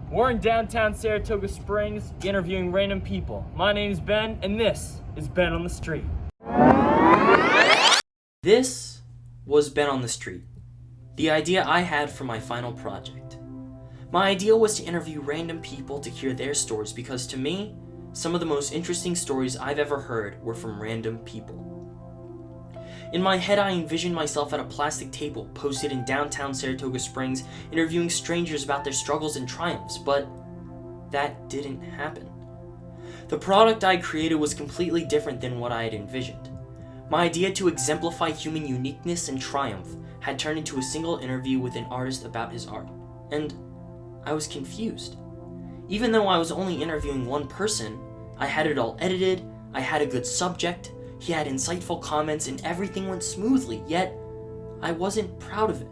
We're in downtown Saratoga Springs interviewing random people. My name's Ben, and this is Ben on the Street. This was Ben on the Street, the idea I had for my final project. My idea was to interview random people to hear their stories because to me, some of the most interesting stories I've ever heard were from random people. In my head, I envisioned myself at a plastic table posted in downtown Saratoga Springs interviewing strangers about their struggles and triumphs, but that didn't happen. The product I created was completely different than what I had envisioned. My idea to exemplify human uniqueness and triumph had turned into a single interview with an artist about his art, and I was confused. Even though I was only interviewing one person, I had it all edited, I had a good subject, he had insightful comments, and everything went smoothly, yet I wasn't proud of it.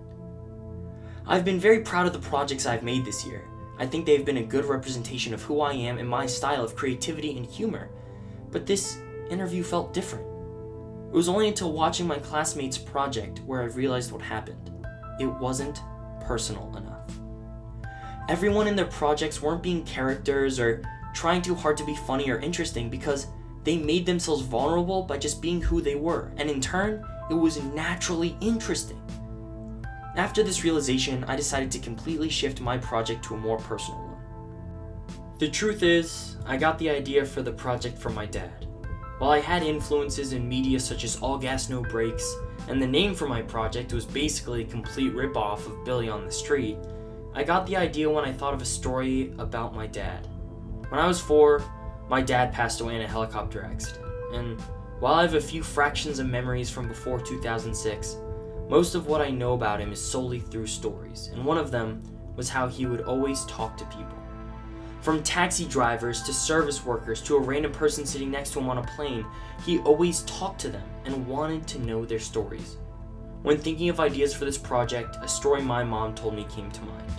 I've been very proud of the projects I've made this year. I think they've been a good representation of who I am and my style of creativity and humor, but this interview felt different. It was only until watching my classmates' project where I realized what happened. It wasn't personal enough. Everyone in their projects weren't being characters or trying too hard to be funny or interesting because they made themselves vulnerable by just being who they were, and in turn, it was naturally interesting. After this realization, I decided to completely shift my project to a more personal one. The truth is, I got the idea for the project from my dad. While I had influences in media such as All Gas No Brakes, and the name for my project was basically a complete ripoff of Billy on the Street, I got the idea when I thought of a story about my dad. When I was 4, my dad passed away in a helicopter accident, and while I have a few fractions of memories from before 2006, most of what I know about him is solely through stories, and one of them was how he would always talk to people. From taxi drivers to service workers to a random person sitting next to him on a plane, he always talked to them and wanted to know their stories. When thinking of ideas for this project, a story my mom told me came to mind.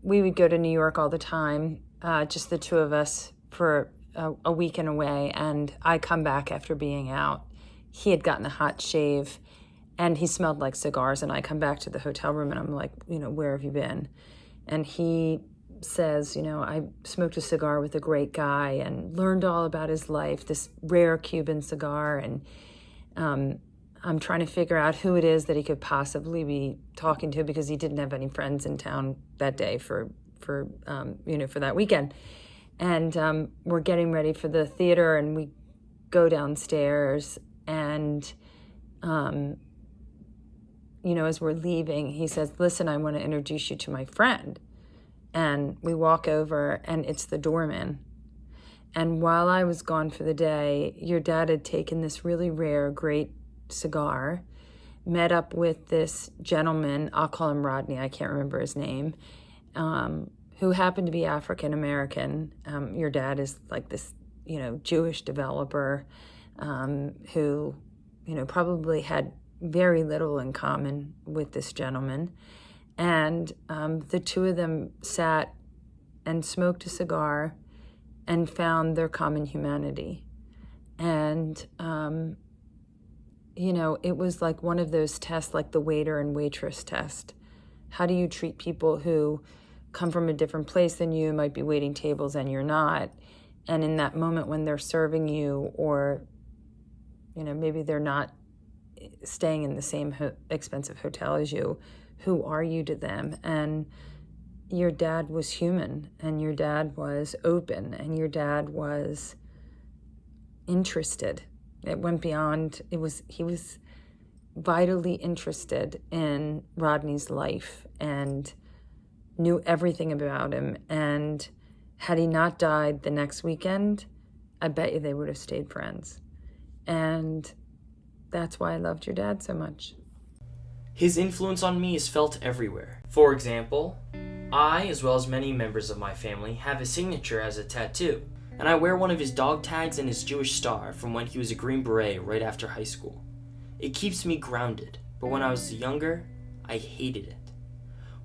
We would go to New York all the time, just the two of us for a weekend away, and I come back after being out. He had gotten a hot shave, and he smelled like cigars, and I come back to the hotel room, and I'm like, where have you been? And he says, I smoked a cigar with a great guy and learned all about his life, this rare Cuban cigar, and I'm trying to figure out who it is that he could possibly be talking to because he didn't have any friends in town that day for that weekend. And we're getting ready for the theater, and we go downstairs, and as we're leaving, he says, listen, I want to introduce you to my friend. And we walk over, and it's the doorman. And while I was gone for the day, your dad had taken this really rare, great cigar, met up with this gentleman, I'll call him Rodney, I can't remember his name, who happened to be African American. Your dad is like this, Jewish developer who, probably had very little in common with this gentleman. And the two of them sat and smoked a cigar and found their common humanity. And, it was like one of those tests, like the waiter and waitress test. How do you treat people who come from a different place than you, might be waiting tables and you're not? And in that moment when they're serving you, or, maybe they're not staying in the same expensive hotel as you, who are you to them? And your dad was human, and your dad was open, and your dad was interested. It went beyond, he was vitally interested in Rodney's life and knew everything about him. And had he not died the next weekend, I bet you they would have stayed friends. And that's why I loved your dad so much. His influence on me is felt everywhere. For example, I, as well as many members of my family, have his signature as a tattoo, and I wear one of his dog tags and his Jewish star from when he was a Green Beret right after high school. It keeps me grounded, but when I was younger, I hated it.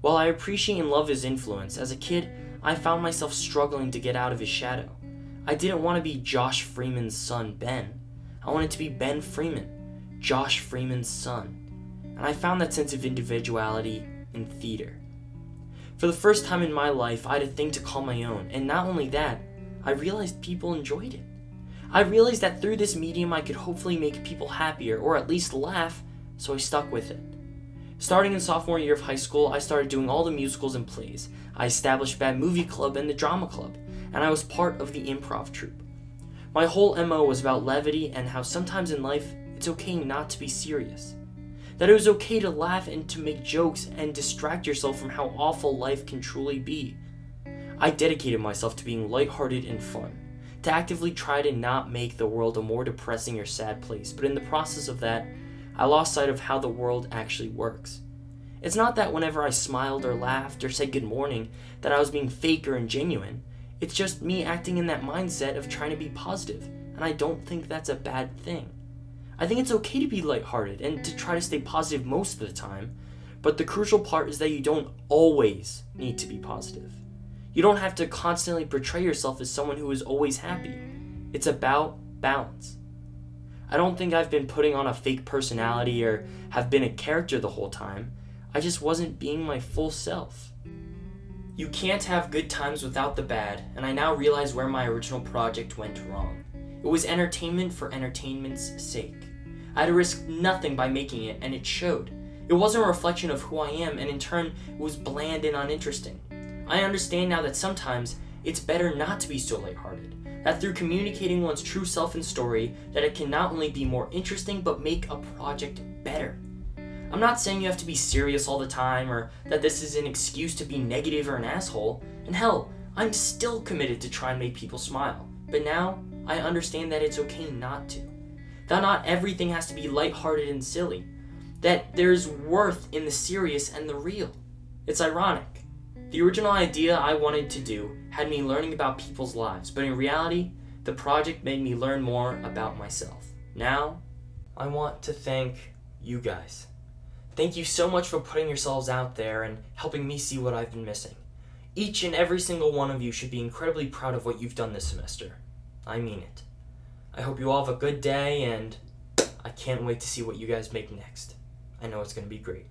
While I appreciate and love his influence, as a kid, I found myself struggling to get out of his shadow. I didn't want to be Josh Freeman's son, Ben. I wanted to be Ben Freeman, Josh Freeman's son. And I found that sense of individuality in theater. For the first time in my life, I had a thing to call my own, and not only that, I realized people enjoyed it. I realized that through this medium I could hopefully make people happier, or at least laugh, so I stuck with it. Starting in sophomore year of high school, I started doing all the musicals and plays. I established Bad Movie Club and the Drama Club, and I was part of the improv troupe. My whole MO was about levity and how sometimes in life, it's okay not to be serious. That it was okay to laugh and to make jokes and distract yourself from how awful life can truly be. I dedicated myself to being lighthearted and fun, to actively try to not make the world a more depressing or sad place, but in the process of that, I lost sight of how the world actually works. It's not that whenever I smiled or laughed or said good morning that I was being fake or ingenuine. It's just me acting in that mindset of trying to be positive, and I don't think that's a bad thing. I think it's okay to be lighthearted and to try to stay positive most of the time, but the crucial part is that you don't always need to be positive. You don't have to constantly portray yourself as someone who is always happy. It's about balance. I don't think I've been putting on a fake personality or have been a character the whole time. I just wasn't being my full self. You can't have good times without the bad, and I now realize where my original project went wrong. It was entertainment for entertainment's sake. I had to risk nothing by making it, and it showed. It wasn't a reflection of who I am, and in turn, it was bland and uninteresting. I understand now that sometimes it's better not to be so lighthearted. That through communicating one's true self and story, that it can not only be more interesting, but make a project better. I'm not saying you have to be serious all the time, or that this is an excuse to be negative or an asshole. And hell, I'm still committed to try and make people smile. But now, I understand that it's okay not to. That not everything has to be lighthearted and silly. That there's worth in the serious and the real. It's ironic. The original idea I wanted to do had me learning about people's lives, but in reality, the project made me learn more about myself. Now, I want to thank you guys. Thank you so much for putting yourselves out there and helping me see what I've been missing. Each and every single one of you should be incredibly proud of what you've done this semester. I mean it. I hope you all have a good day, and I can't wait to see what you guys make next. I know it's going to be great.